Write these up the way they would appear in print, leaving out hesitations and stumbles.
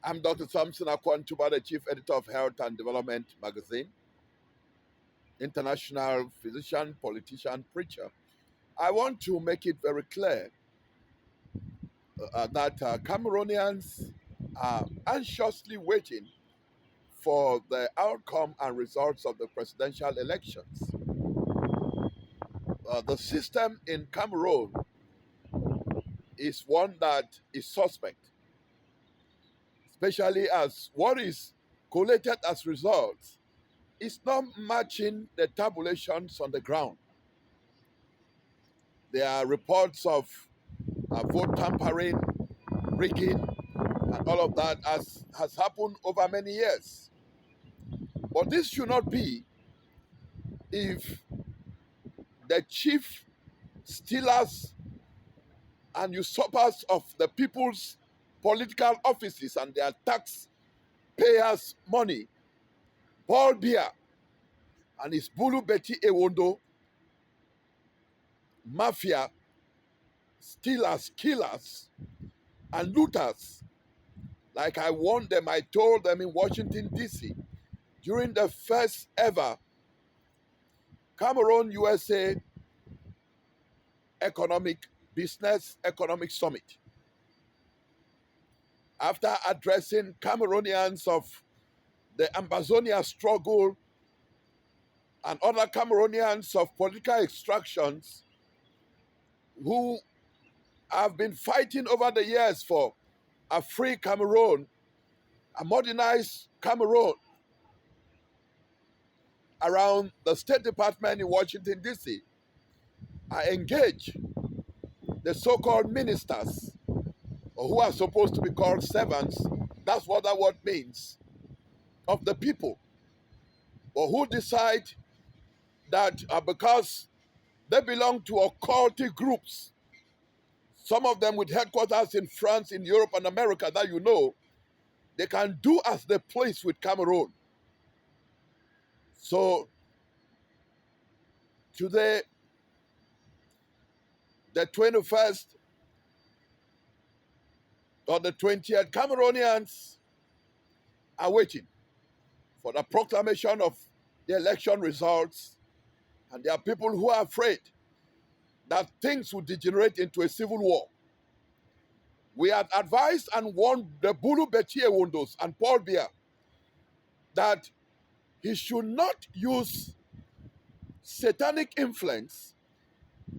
I'm Dr. Thompson, Akwo, Ntuba, the Chief Editor of Health and Development Magazine, international physician, politician, preacher. I want to make it very clear that Cameroonians are anxiously waiting for the outcome and results of the presidential elections. The system in Cameroon is one that is suspect, especially as what is collated as results is not matching the tabulations on the ground. There are reports of vote tampering, rigging, and all of that as has happened over many years. But this should not be if the chief stealers and usurpers of the people's political offices and their taxpayers' money, Paul Biya and his Bulu Betty Ewondo mafia, stealers, killers, and looters. Like I warned them, I told them in Washington, D.C., during the first ever Cameroon USA Economic Summit. After addressing Cameroonians of the Ambazonia struggle and other Cameroonians of political extractions who have been fighting over the years for a free Cameroon, a modernized Cameroon, around the State Department in Washington, D.C., I engage the so-called ministers, or who are supposed to be called servants, that's what that word means, of the people, or who decide that because they belong to occultic groups, some of them with headquarters in France, in Europe, and America, that you know, they can do as they please with Cameroon. So today, the 21st or the 20th, Cameroonians are waiting for the proclamation of the election results, and there are people who are afraid that things will degenerate into a civil war. We had advised and warned the Bulu Betie Wondos and Paul Biya that he should not use satanic influence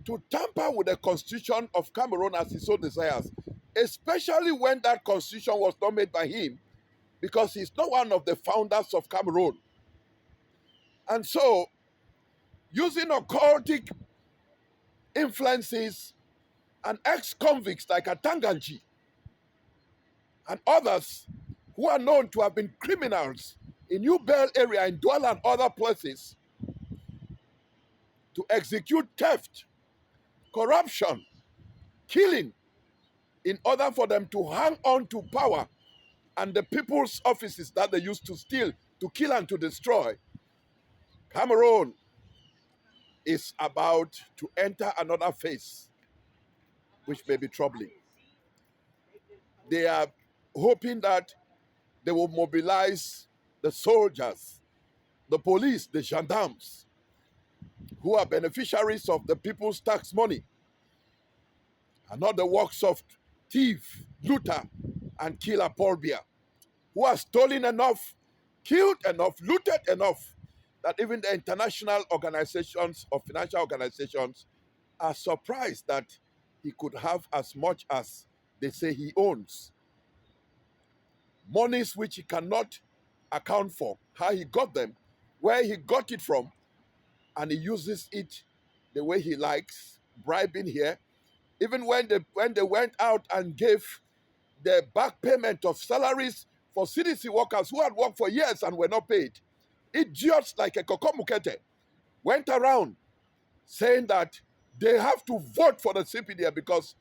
to tamper with the constitution of Cameroon as he so desires, especially when that constitution was not made by him, because he's not one of the founders of Cameroon. And so, using occultic influences and ex-convicts like Atanganji and others who are known to have been criminals in New Bell area, in Douala and other places, to execute theft, corruption, killing, in order for them to hang on to power and the people's offices that they used to steal, to kill and to destroy. Cameroon is about to enter another phase, which may be troubling. They are hoping that they will mobilize the soldiers, the police, the gendarmes, who are beneficiaries of the people's tax money, and not the works of thief, looter, and killer Paul Biya, who has stolen enough, killed enough, looted enough, that even the international organizations or financial organizations are surprised that he could have as much as they say he owns. Monies which he cannot account for, how he got them, where he got it from, and he uses it the way he likes, bribing here. Even when they went out and gave the back payment of salaries for CDC workers who had worked for years and were not paid, idiots like a Kokomukete went around saying that they have to vote for the CPDF because